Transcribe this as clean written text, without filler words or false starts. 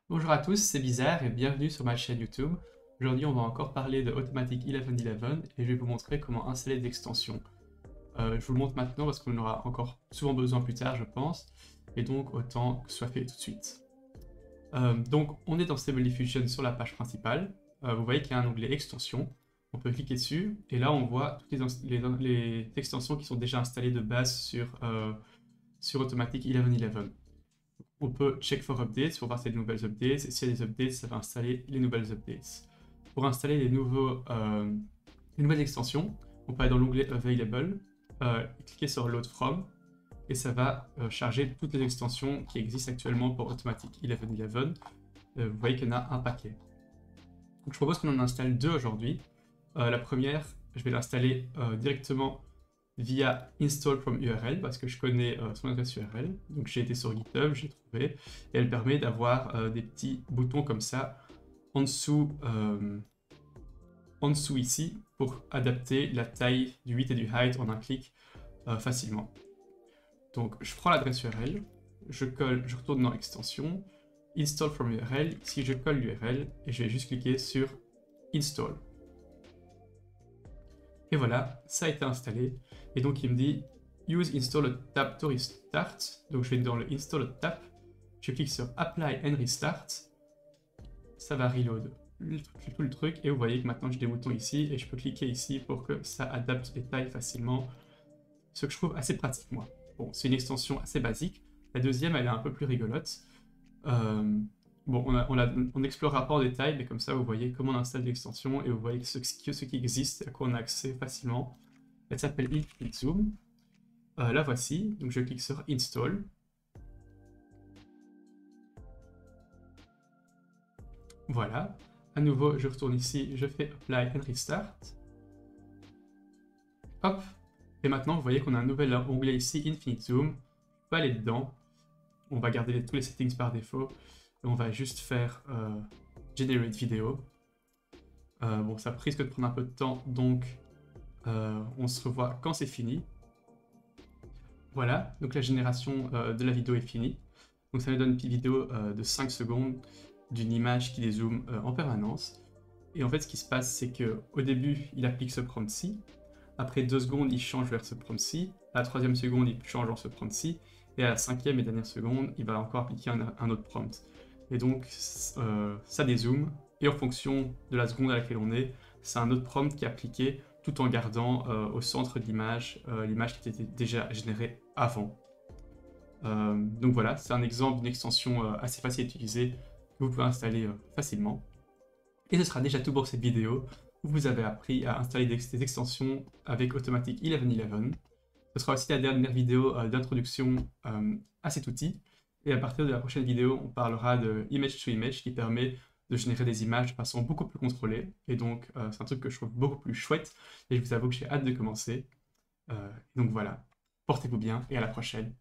Bonjour à tous, c'est Bizarre et bienvenue sur ma chaîne YouTube. Aujourd'hui, on va encore parler de Automatic 1111 et je vais vous montrer comment installer des extensions. Je vous le montre maintenant parce qu'on en aura encore souvent besoin plus tard, je pense, et donc autant que ce soit fait tout de suite. Donc, on est dans Stable Diffusion sur la page principale. Vous voyez qu'il y a un onglet Extensions. On peut cliquer dessus et là, on voit toutes les extensions qui sont déjà installées de base sur Automatic 1111. On peut check for updates pour voir s'il y a de nouvelles updates, et s'il y a des updates, ça va installer les nouvelles updates. Pour installer les nouvelles extensions, on peut aller dans l'onglet Available, cliquer sur Load From, et ça va charger toutes les extensions qui existent actuellement pour Automatic 1111. Vous voyez qu'il y en a un paquet. Donc, je propose qu'on en installe deux aujourd'hui. La première, je vais l'installer directement via install from URL parce que je connais son adresse URL. Donc j'ai été sur GitHub, j'ai trouvé, et elle permet d'avoir des petits boutons comme ça en dessous ici pour adapter la taille du width et du height en un clic facilement. Donc je prends l'adresse URL, je colle, je retourne dans extension, install from URL, ici je colle l'URL et je vais juste cliquer sur install. Et voilà, ça a été installé. Et donc il me dit Use install tab to restart. Donc je vais dans le install tab, je clique sur Apply and Restart. Ça va reload tout le truc. Et vous voyez que maintenant j'ai des boutons ici et je peux cliquer ici pour que ça adapte les tailles facilement. Ce que je trouve assez pratique, moi. Bon, c'est une extension assez basique. La deuxième, elle est un peu plus rigolote. Bon, on n'explorera pas en détail, mais comme ça, vous voyez comment on installe l'extension et vous voyez ce qui existe, à quoi on a accès facilement. Elle s'appelle Infinite Zoom. La voici, donc je clique sur Install. Voilà. À nouveau, je retourne ici, je fais Apply and Restart. Hop. Et maintenant, vous voyez qu'on a un nouvel onglet ici, Infinite Zoom. On va aller dedans. On va garder tous les settings par défaut. Et on va juste faire Generate Video. Bon, ça risque de prendre un peu de temps, donc on se revoit quand c'est fini. Voilà, donc la génération de la vidéo est finie. Donc ça me donne une petite vidéo de 5 secondes d'une image qui dézoome en permanence. Et en fait, ce qui se passe, c'est qu'au début, il applique ce prompt-ci. Après 2 secondes, il change vers ce prompt-ci. À la 3e seconde, il change dans ce prompt-ci. Et à la 5e et dernière seconde, il va encore appliquer un autre prompt. Et donc, ça dézoome. Et en fonction de la seconde à laquelle on est, c'est un autre prompt qui est appliqué tout en gardant au centre de l'image l'image qui était déjà générée avant. Donc voilà, c'est un exemple d'une extension assez facile à utiliser que vous pouvez installer facilement. Et ce sera déjà tout pour cette vidéo où vous avez appris à installer des extensions avec Automatic 1111. Ce sera aussi la dernière vidéo d'introduction à cet outil. Et à partir de la prochaine vidéo, on parlera de Image to Image qui permet de générer des images de façon beaucoup plus contrôlée. Et donc, c'est un truc que je trouve beaucoup plus chouette. Et je vous avoue que j'ai hâte de commencer. Donc voilà, portez-vous bien et à la prochaine.